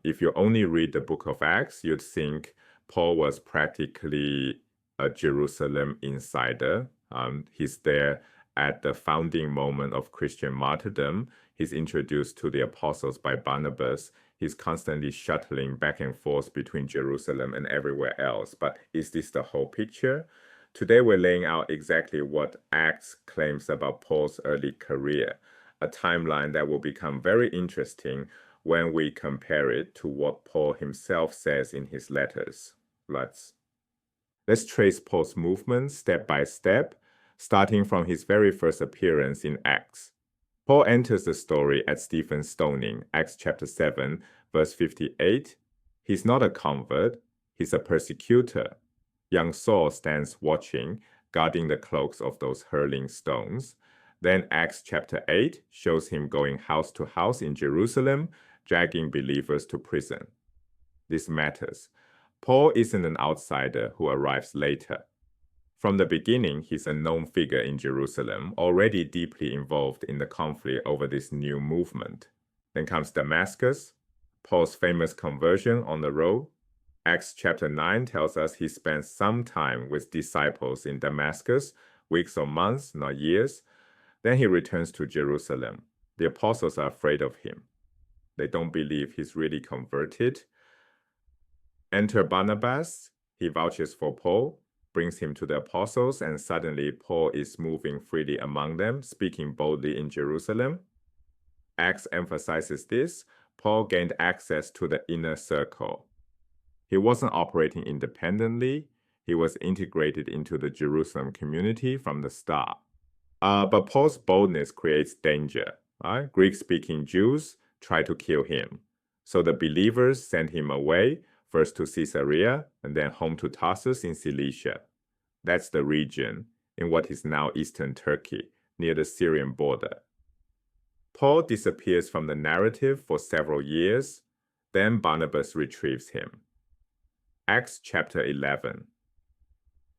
If you only read the book of Acts, you'd think Paul was practically a Jerusalem insider. He's there at the founding moment of Christian martyrdom. He's introduced to the apostles by Barnabas. He's constantly shuttling back and forth between Jerusalem and everywhere else. But is this the whole picture? Today, we're laying out exactly what Acts claims about Paul's early career, a timeline that will become very interesting when we compare it to what Paul himself says in his letters. Let's trace Paul's movement step by step, starting from his very first appearance in Acts. Paul enters the story at Stephen's stoning, Acts chapter 7, verse 58. He's not a convert, he's a persecutor. Young Saul stands watching, guarding the cloaks of those hurling stones. Then Acts chapter 8 shows him going house to house in Jerusalem, dragging believers to prison. This matters. Paul isn't an outsider who arrives later. From the beginning, he's a known figure in Jerusalem, already deeply involved in the conflict over this new movement. Then comes Damascus, Paul's famous conversion on the road. Acts chapter 9 tells us he spent some time with disciples in Damascus, weeks or months, not years. Then he returns to Jerusalem. The apostles are afraid of him. They don't believe he's really converted. Enter Barnabas. He vouches for Paul, brings him to the apostles, and suddenly Paul is moving freely among them, speaking boldly in Jerusalem. Acts emphasizes this. Paul gained access to the inner circle. He wasn't operating independently. He was integrated into the Jerusalem community from the start. But Paul's boldness creates danger. Greek-speaking Jews try to kill him. So the believers send him away, first to Caesarea and then home to Tarsus in Cilicia. That's the region in what is now eastern Turkey, near the Syrian border. Paul disappears from the narrative for several years. Then Barnabas retrieves him. Acts chapter 11.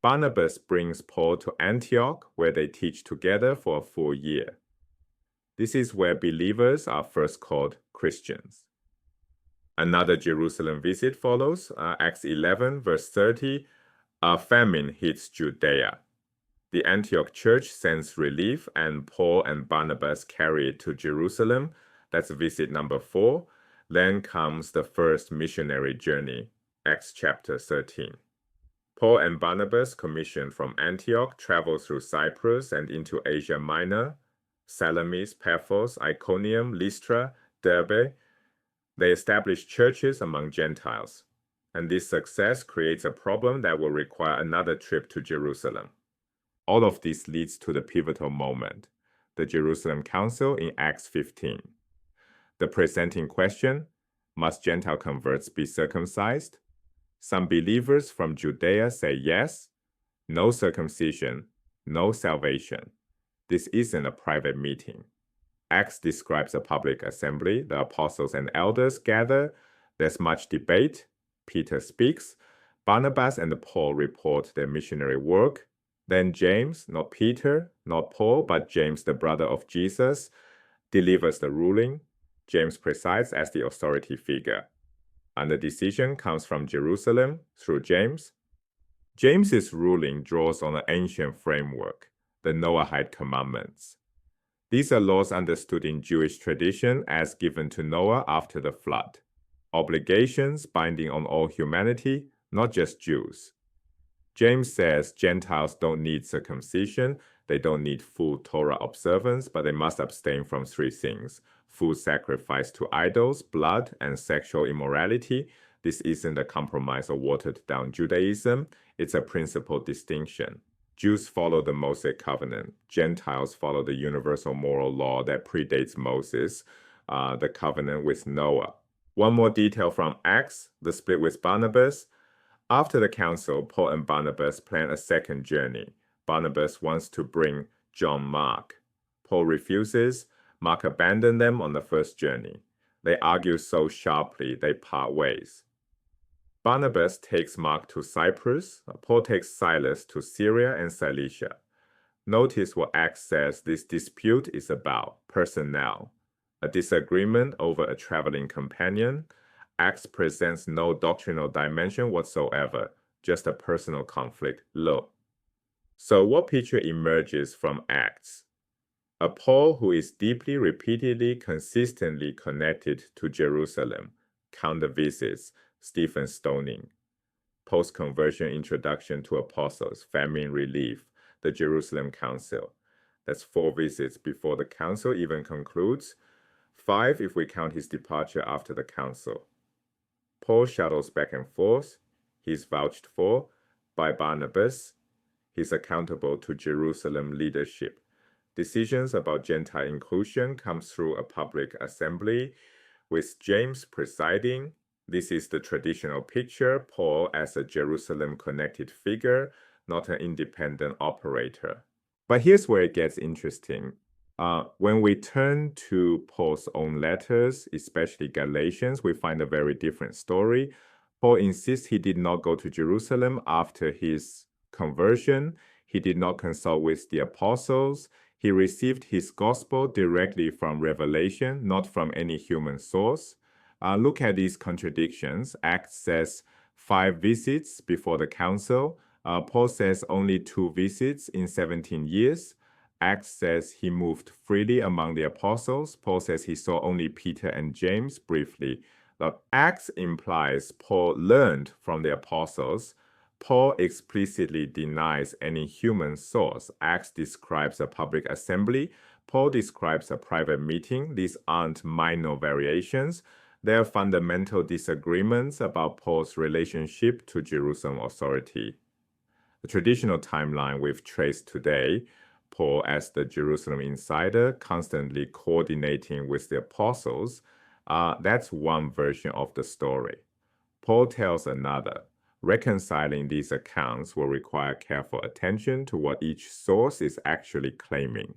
Barnabas brings Paul to Antioch, where they teach together for a full year. This is where believers are first called Christians. Another Jerusalem visit follows, Acts 11, verse 30. A famine hits Judea. The Antioch church sends relief, and Paul and Barnabas carry it to Jerusalem. That's visit number 4. Then comes the first missionary journey, Acts chapter 13. Paul and Barnabas, commissioned from Antioch, travel through Cyprus and into Asia Minor, Salamis, Paphos, Iconium, Lystra, Derbe. They establish churches among Gentiles, and this success creates a problem that will require another trip to Jerusalem. All of this leads to the pivotal moment, the Jerusalem Council in Acts 15. The presenting question, must Gentile converts be circumcised? Some believers from Judea say yes, no circumcision, no salvation. This isn't a private meeting. Acts describes a public assembly. The apostles and elders gather. There's much debate. Peter speaks. Barnabas and Paul report their missionary work. Then James, not Peter, not Paul, but James, the brother of Jesus, delivers the ruling. James presides as the authority figure. And the decision comes from Jerusalem through James. James's ruling draws on an ancient framework, the Noahide commandments. These are laws understood in Jewish tradition as given to Noah after the flood. Obligations binding on all humanity, not just Jews. James says Gentiles don't need circumcision, they don't need full Torah observance, but they must abstain from 3 things: food sacrifice to idols, blood, and sexual immorality. This isn't a compromise or watered-down Judaism, it's a principled distinction. Jews follow the Mosaic covenant. Gentiles follow the universal moral law that predates Moses, the covenant with Noah. One more detail from Acts, the split with Barnabas. After the council, Paul and Barnabas plan a second journey. Barnabas wants to bring John Mark. Paul refuses. Mark abandoned them on the first journey. They argue so sharply they part ways. Barnabas takes Mark to Cyprus. Paul takes Silas to Syria and Cilicia. Notice what Acts says this dispute is about: personnel, a disagreement over a traveling companion. Acts presents no doctrinal dimension whatsoever, just a personal conflict. Look. So what picture emerges from Acts? A Paul who is deeply, repeatedly, consistently connected to Jerusalem. Count the visits, Stephen's stoning, post-conversion introduction to apostles, famine relief, the Jerusalem Council. That's 4 visits before the council even concludes. 5 if we count his departure after the council. Paul shuttles back and forth. He's vouched for by Barnabas. He's accountable to Jerusalem leadership. Decisions about Gentile inclusion comes through a public assembly with James presiding. This is the traditional picture, Paul as a Jerusalem-connected figure, not an independent operator. But here's where it gets interesting. When we turn to Paul's own letters, especially Galatians, we find a very different story. Paul insists he did not go to Jerusalem after his conversion. He did not consult with the apostles. He received his gospel directly from revelation, not from any human source. Look at these contradictions. Acts says 5 visits before the council. Paul says only 2 visits in 17 years. Acts says he moved freely among the apostles. Paul says he saw only Peter and James briefly. But Acts implies Paul learned from the apostles. Paul explicitly denies any human source. Acts describes a public assembly. Paul describes a private meeting. These aren't minor variations. There are fundamental disagreements about Paul's relationship to Jerusalem authority. The traditional timeline we've traced today, Paul as the Jerusalem insider, constantly coordinating with the apostles, that's one version of the story. Paul tells another. Reconciling these accounts will require careful attention to what each source is actually claiming.